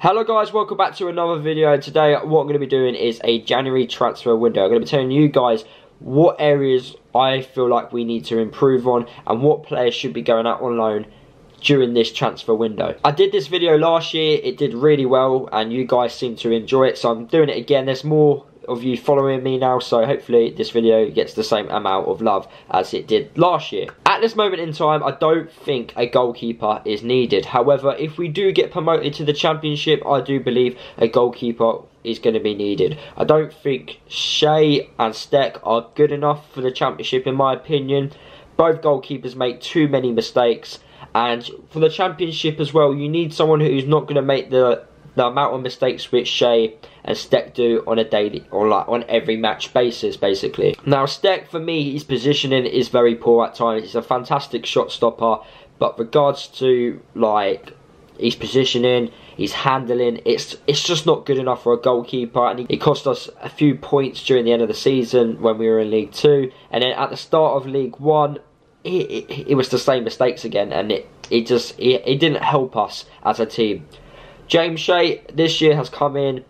Hello guys, welcome back to another video. Today what I'm going to be doing is a January transfer window. I'm going to be telling you guys what areas I feel like we need to improve on and what players should be going out on loan during this transfer window. I did this video last year, it did really well and you guys seem to enjoy it, so I'm doing it again. There's more of you following me now, so hopefully this video gets the same amount of love as it did last year. At this moment in time, I don't think a goalkeeper is needed. However, if we do get promoted to the Championship, I do believe a goalkeeper is going to be needed. I don't think Shea and Steck are good enough for the Championship in my opinion. Both goalkeepers make too many mistakes, and for the Championship as well, you need someone who's not going to make the amount of mistakes which Shea and Steck do on a daily or like on every match basis basically. Now Steck, for me, his positioning is very poor at times. He's a fantastic shot stopper, but regards to like his positioning, his handling, it's just not good enough for a goalkeeper, and it cost us a few points during the end of the season when we were in League 2, and then at the start of League 1 it was the same mistakes again, and it didn't help us as a team. James Shea this year has come in.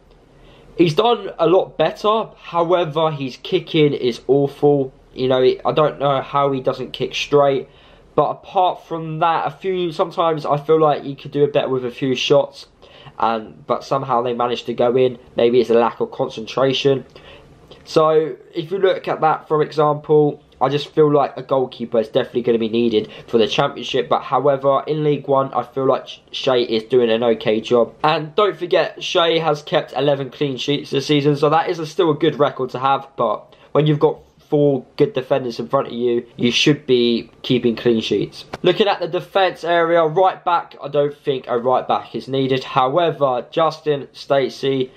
He's done a lot better. However, his kicking is awful. You know, I don't know how he doesn't kick straight. But apart from that, sometimes I feel like he could do a better with a few shots. But somehow they managed to go in. Maybe it's a lack of concentration. So if you look at that, for example, I just feel like a goalkeeper is definitely going to be needed for the Championship. But however, in League 1, I feel like Shea is doing an okay job. And don't forget, Shea has kept 11 clean sheets this season, so that is still a good record to have. But when you've got 4 good defenders in front of you, you should be keeping clean sheets. Looking at the defence area, right back, I don't think a right back is needed. However, Justin, Stacey,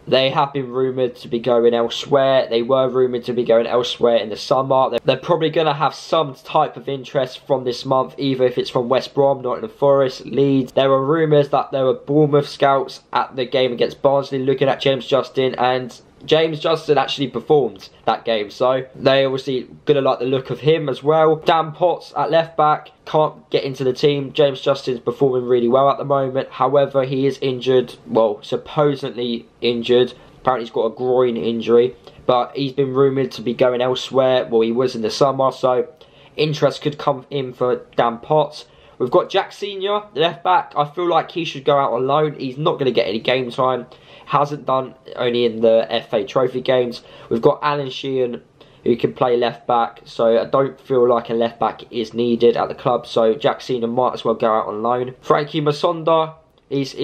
they have been rumoured to be going elsewhere. They were rumoured to be going elsewhere in the summer. They're probably going to have some type of interest from this month, either if it's from West Brom, Nottingham Forest, Leeds. There were rumours that there were Bournemouth scouts at the game against Barnsley looking at James Justin, and James Justin actually performed that game, so they obviously gonna like the look of him as well. Dan Potts at left back can't get into the team. James Justin's performing really well at the moment. However, he is injured, well, supposedly injured. Apparently he's got a groin injury, but he's been rumoured to be going elsewhere. Well, he was in the summer, so interest could come in for Dan Potts. We've got Jack Senior, left back. I feel like he should go out on loan. He's not going to get any game time. Hasn't done, only in the FA Trophy games. We've got Alan Sheehan, who can play left back, so I don't feel like a left back is needed at the club, so Jack Senior might as well go out on loan. Frankie Masonda, he's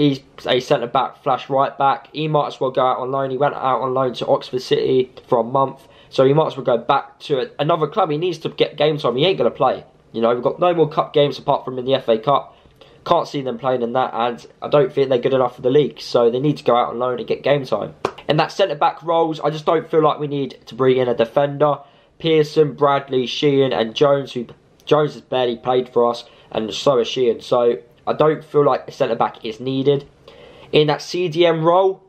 a centre back / right back. He might as well go out on loan. He went out on loan to Oxford City for a month, so he might as well go back to another club. He needs to get game time. He ain't going to play. You know, we've got no more cup games apart from in the FA Cup. Can't see them playing in that, and I don't think they're good enough for the league, so they need to go out on loan and get game time. In that centre-back roles, I just don't feel like we need to bring in a defender. Pearson, Bradley, Sheehan and Jones, who Jones has barely played for us, and so has Sheehan, so I don't feel like a centre-back is needed. In that CDM role,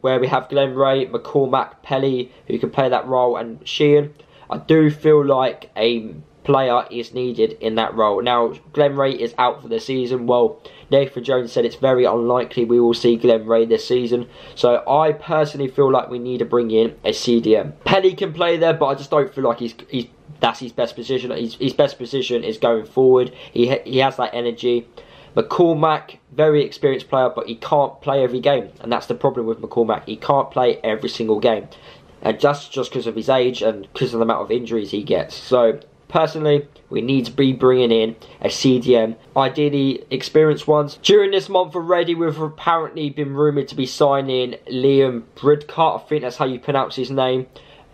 where we have Glenn Ray, McCormack, Pelly, who can play that role, and Sheehan, I do feel like a player is needed in that role. Now, Glenn Ray is out for the season. Well, Nathan Jones said it's very unlikely we will see Glenn Ray this season. So I personally feel like we need to bring in a CDM. Pelly can play there, but I just don't feel like that's his best position. His best position is going forward. He has that energy. McCormack, very experienced player, but he can't play every game, and that's the problem with McCormack. He can't play every single game, and just because of his age and because of the amount of injuries he gets. So personally, we need to be bringing in a CDM, ideally experienced ones. During this month already, we've apparently been rumoured to be signing Liam Bridcott. I think that's how you pronounce his name.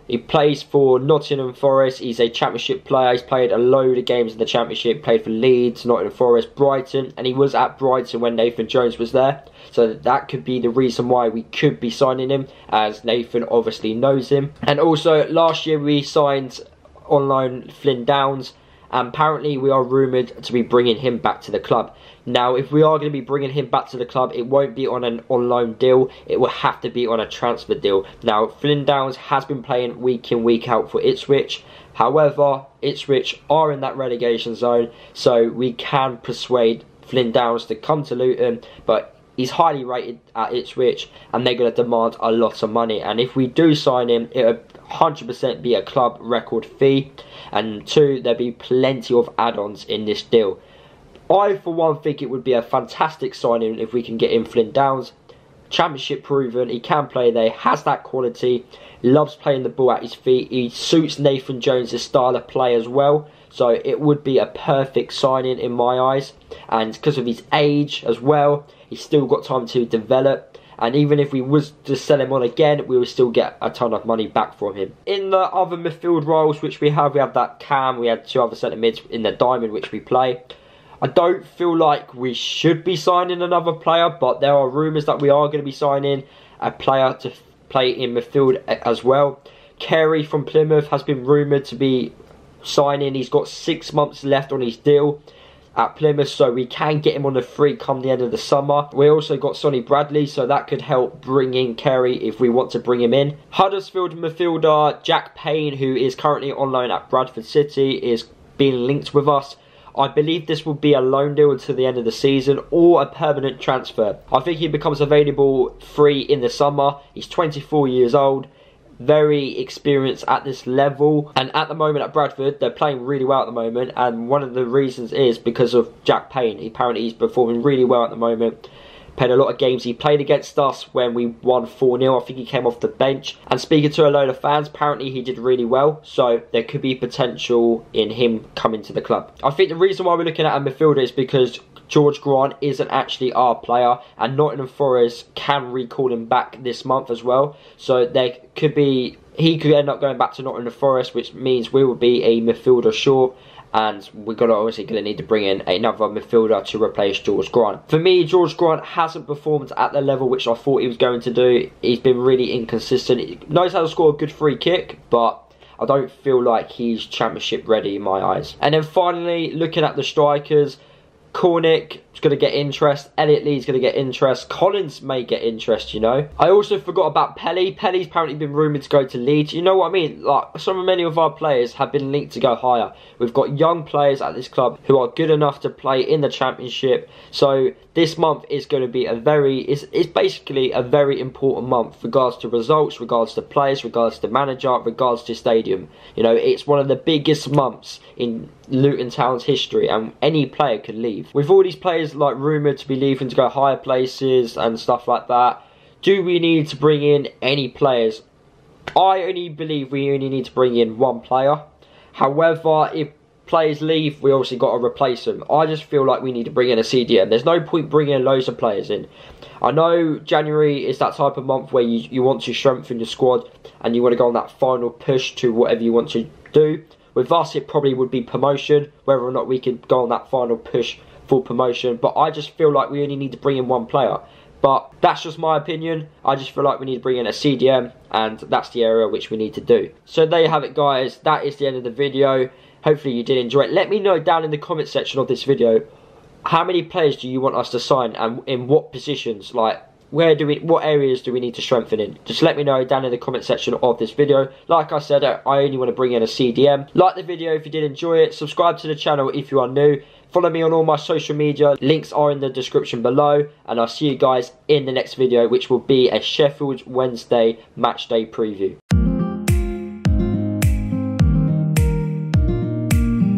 He plays for Nottingham Forest. He's a Championship player. He's played a load of games in the Championship. Played for Leeds, Nottingham Forest, Brighton, and he was at Brighton when Nathan Jones was there. So that could be the reason why we could be signing him, as Nathan obviously knows him. And also, last year we signed on loan Flynn Downs, and apparently we are rumoured to be bringing him back to the club. Now, if we are going to be bringing him back to the club, it won't be on an on-loan deal. It will have to be on a transfer deal. Now, Flynn Downs has been playing week in, week out for Ipswich. However, Ipswich are in that relegation zone, so we can persuade Flynn Downs to come to Luton, but He's highly rated at Ipswich, and they're going to demand a lot of money. And if we do sign him, it'll 100% be a club record fee. And 2, there'll be plenty of add-ons in this deal. I, for one, think it would be a fantastic signing if we can get in Flynn Downs. Championship proven, he can play there, has that quality, loves playing the ball at his feet, he suits Nathan Jones' style of play as well, so it would be a perfect signing in my eyes. And because of his age as well, he's still got time to develop, and even if we was to sell him on again, we would still get a ton of money back from him. In the other midfield roles which we have that Cam, we had 2 other centre mids in the diamond which we play. I don't feel like we should be signing another player, but there are rumours that we are going to be signing a player to play in midfield as well. Carey from Plymouth has been rumoured to be signing. He's got 6 months left on his deal at Plymouth, so we can get him on the free come the end of the summer. We also got Sonny Bradley, so that could help bring in Carey if we want to bring him in. Huddersfield midfielder Jack Payne, who is currently on loan at Bradford City, is being linked with us. I believe this will be a loan deal until the end of the season or a permanent transfer. I think he becomes available free in the summer. He's 24 years old, very experienced at this level, and at the moment at Bradford they're playing really well at the moment, and one of the reasons is because of Jack Payne. Apparently he's performing really well at the moment. Played a lot of games. He played against us when we won 4-0. I think he came off the bench. And speaking to a load of fans, apparently he did really well. So there could be potential in him coming to the club. I think the reason why we're looking at a midfielder is because George Grant isn't actually our player, and Nottingham Forest can recall him back this month as well. So there could be, he could end up going back to Nottingham Forest, which means we will be a midfielder short. And we're obviously going to need to bring in another midfielder to replace George Grant. For me, George Grant hasn't performed at the level which I thought he was going to do. He's been really inconsistent. He knows how to score a good free kick, but I don't feel like he's championship ready in my eyes. And then finally, looking at the strikers, Cornick is going to get interest. Elliot Lee's going to get interest. Collins may get interest, you know. I also forgot about Pelly. Pelly's apparently been rumoured to go to Leeds. You know what I mean? Like, many of our players have been linked to go higher. We've got young players at this club who are good enough to play in the Championship. So this month is going to be a very, it's basically a very important month regards to results, regards to players, regards to manager, regards to stadium. You know, it's one of the biggest months in Luton Town's history, and any player could leave. With all these players like rumoured to be leaving to go higher places and stuff like that, do we need to bring in any players? I only believe we only need to bring in 1 player. However, if players leave, we obviously got to replace them. I just feel like we need to bring in a CDM. There's no point bringing loads of players in. I know January is that type of month where you want to strengthen your squad and you want to go on that final push to whatever you want to do. With us, it probably would be promotion, whether or not we could go on that final push for promotion. But I just feel like we only need to bring in 1 player. But that's just my opinion. I just feel like we need to bring in a CDM, and that's the area which we need to do. So there you have it, guys. That is the end of the video. Hopefully you did enjoy it. Let me know down in the comment section of this video, how many players do you want us to sign, and in what positions? Like, what areas do we need to strengthen in? Just let me know down in the comment section of this video. Like I said, I only want to bring in a CDM. Like the video if you did enjoy it. Subscribe to the channel if you are new. Follow me on all my social media. Links are in the description below. And I'll see you guys in the next video, which will be a Sheffield Wednesday match day preview.